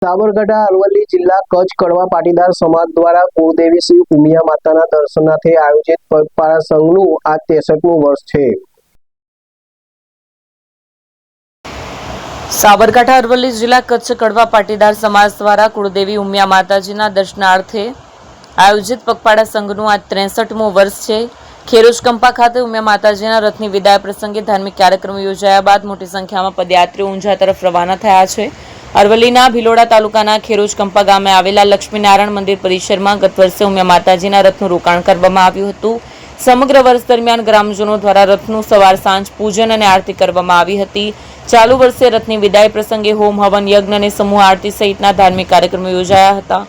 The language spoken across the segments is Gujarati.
સાબરકાંઠા અરવલ્લી જિલ્લા કચ્છ કડવા પાટીદાર સમાજ દ્વારા કુળદેવી શ્રી ઉમિયા માતાના દર્શનાર્થે આયોજિત પગપાળા સંઘનું આ 63મું વર્ષ છે। સાબરકાંઠા અરવલ્લી જિલ્લા કચ્છ કડવા પાટીદાર સમાજ દ્વારા કુળદેવી ઉમિયા માતાજીના દર્શનાર્થે આયોજિત પગપાળા સંઘનું આ 63મું વર્ષ છે। ખેરોજ કંપા ખાતે ઉમિયા માતાજીના રથની વિદાય પ્રસંગે ધાર્મિક કાર્યક્રમ યોજાયા બાદ મોટી સંખ્યામાં પદયાત્રીઓ ઊંઝા તરફ રવાના થયા છે। અરવલ્લીના ભિલોડા તાલુકાના ખેરોજ કંપા ગામે આવેલા લક્ષ્મીનારાયણ મંદિર પરિસરમાં ગત વર્ષે ઉમિયા માતાજીના રથનું રોકાણ કરવામાં આવ્યું હતું। સમગ્ર વર્ષ દરમિયાન ગ્રામજનો દ્વારા રથનું સવાર સાંજ પૂજન અને આરતી કરવામાં આવી હતી। ચાલુ વર્ષે રથની વિદાય પ્રસંગે હોમ હવન યજ્ઞ અને સમૂહ આરતી સહિતના ધાર્મિક કાર્યક્રમો યોજાયા હતા।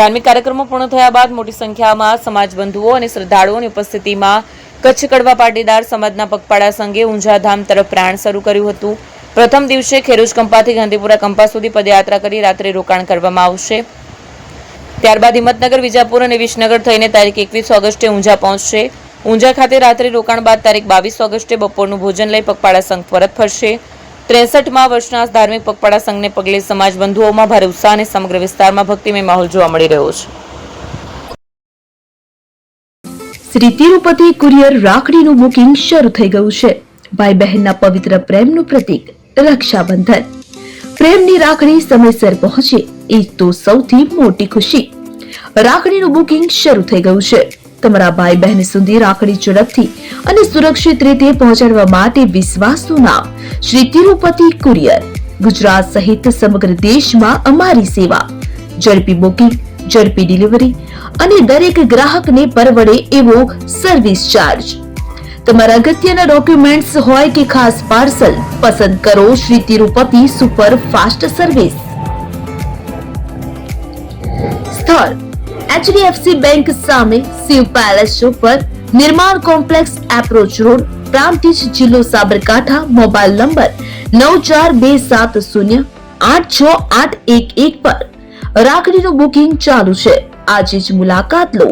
ધાર્મિક કાર્યક્રમો પૂર્ણ થયા બાદ મોટી સંખ્યામાં સમાજ બંધુઓ અને શ્રદ્ધાળુઓની ઉપસ્થિતિમાં કચ્છ કડવા પાટીદાર સમાજના પગપાળા સંઘે ઊંઝા ધામ તરફ પ્રયાણ શરૂ કર્યું હતું। પ્રથમ દિવસે ખેરોજ કંપાથી ગાંધીપુરા કંપા સુધી પદયાત્રા કરી રાત્રે રોકાણ કરવામાં આવશે। ત્યારબાદ હિંમતનગર, વિજાપુર અને વિસનગર થઈને તારીખ 21 ઓગસ્ટે ઊંઝા પહોંચશે। ઊંઝા ખાતે રાત્રે રોકાણ બાદ તારીખ 22 ઓગસ્ટે બપોરનું ભોજન લઈ પગપાળા સંઘ પરત ફરશે। 63મા વર્ષના ધાર્મિક પગપાળા સંઘને પગલે સમાજ બંધુઓમાં ભારે ઉત્સાહ અને સમગ્ર વિસ્તારમાં ભક્તિમય માહોલ જોવા મળી રહ્યો છે। શ્રી તિરુપતિ કુરિયર રાખડીનું બુકિંગ શરૂ થઈ ગયું છે। ભાઈ બહેનના પવિત્ર પ્રેમનું પ્રતીક રક્ષાબંધન। પ્રેમની રાખડી સમયસર પહોંચે એ તો સૌથી મોટી ખુશી। રાખડીનું બુકિંગ શરૂ થઈ ગયું છે। તમારા ભાઈ બહેન સુધી રાખડી ઝડપથી અને સુરક્ષિત રીતે પહોંચાડવા માટે વિશ્વાસનું નામ શ્રી તિરુપતિ કુરિયર। ગુજરાત સહિત સમગ્ર દેશમાં અમારી સેવા। ઝડપી બુકિંગ, ઝડપી ડિલિવરી અને દરેક ગ્રાહકને પરવડે એવો સર્વિસ ચાર્જ। તમારા અગત્યના ડોક્યુમેન્ટ્સ હોય કે ખાસ પાર્સલ, પસંદ કરો Shri Tirupati super fast service. સ્થળ HDFC બેંક સામે, શિવ પેલેસ ઉપર, નિર્માણ કોમ્પ્લેક્સ, એપ્રોચ રોડ, પ્રાંતિજ, જિલ્લો સાબરકાંઠા। મોબાઈલ નંબર 9427086811 પર રાખડીનું બુકિંગ ચાલુ છે। આજે જ મુલાકાત લો।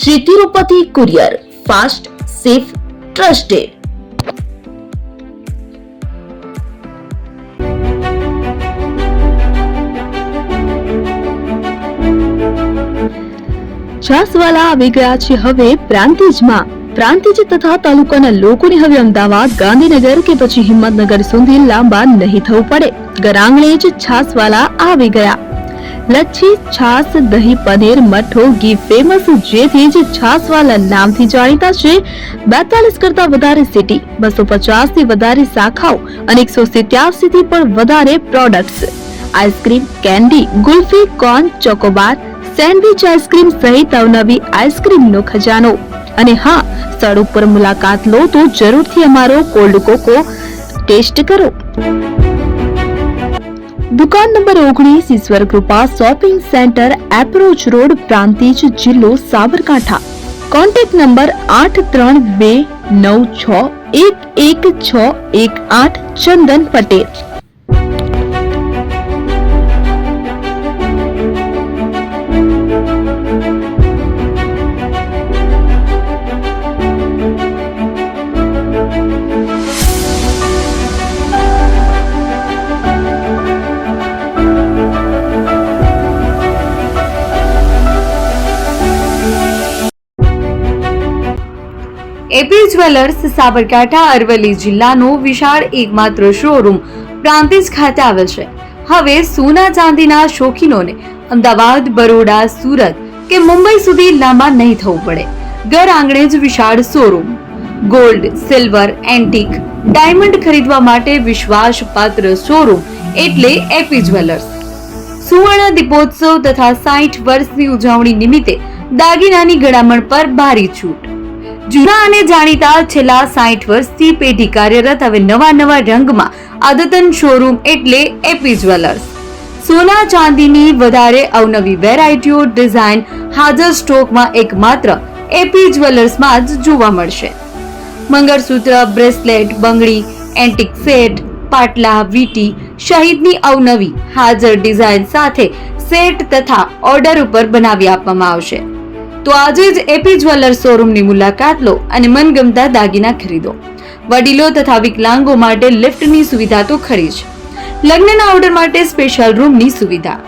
Shri Tirupati courier, fast, safe, trusted. Chhaswala આવી ગયા છે હવે પ્રાંતિજમાં। પ્રાંતિજ તથા તાલુકાના લોકોને હવે અમદાવાદ, ગાંધીનગર કે પછી હિંમતનગર સુધી લાંબા નહીં થવું પડે। ઘર આંગણે જ છાસવાલા આવી ગયા। લચ્છી, છાસ, દહીં, પનીર, મઠો, ઘી ફેમસ, જેથી જ છાસવાલા નામથી જાણીતા છે। 42 કરતા વધારે સિટી, 250 થી વધારે શાખાઓ અને 187 થી પણ વધારે products. Ice cream, candy, kulfi, corn, Chocobar, sandwich ice cream સહિત અવનવી આઈસ્ક્રીમનો ખજાનો। અને હા, સ્થળ ઉપર મુલાકાત લો તો જરૂરથી અમારો કોલ્ડ કોકો ટેસ્ટ કરો। દુકાન number 19, Ishwar Krupa shopping centre, approach road, Prantij, જિલ્લો Sabarkantha. Contact number 8326111618 Chandan Patel. AP jewellers Sabarkantha Aravalli જિલ્લાનો વિશાળ એકમાત્ર શોરૂમ પ્રાંતિજ ખાતે આવેલ છે। હવે સોના ચાંદીના શોખીનોને અમદાવાદ, બરોડા, સુરત કે મુંબઈ સુધી લાંબા નહીં થવું પડે। ઘર આંગણે જ વિશાળ showroom. Gold, silver, antique, diamond ખરીદવા માટે વિશ્વાસપાત્ર શોરૂમ એટલે એપી જ્વેલર્સ। સુવર્ણ દીપોત્સવ તથા 60 વર્ષની ઉજવણી નિમિત્તે દાગીનાની ગળામણ પર ભારી છૂટ। જૂના અને જાણીતા છેલ્લા 60 વર્ષથી પેઢી કાર્યરત હવે નવા રંગમાં અદ્યતન શોરૂમ એટલે એપી જ્વેલર્સ। સોના ચાંદીની વધારે અવનવી વેરાયટીઓ, ડિઝાઇન હાજર સ્ટોકમાં એકમાત્ર એપી જ્વેલર્સમાં જ જોવા મળશે। મંગળસૂત્ર, બ્રેસલેટ, બંગડી, એન્ટિક સેટ, પાટલા, વીટી સહિતની અવનવી હાજર ડિઝાઇન સાથે સેટ તથા ઓર્ડર ઉપર બનાવી આપવામાં આવશે। તો આજે જ એપી જ્વેલર્સ શોરૂમની મુલાકાત લો અને મનગમતા દાગીના ખરીદો। વડીલો તથા વિકલાંગો માટે લિફ્ટની સુવિધા તો ખરી જ, લગ્નના ઓર્ડર માટે સ્પેશિયલ રૂમની સુવિધા,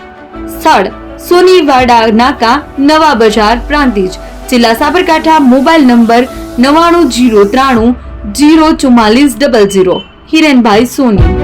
સ્થળ સોનીવાડા નાકા, નવા બજાર, પ્રાંતિજ, જિલ્લા સાબરકાંઠા. Mobile number 9903304400. હિરેનભાઈ સોની.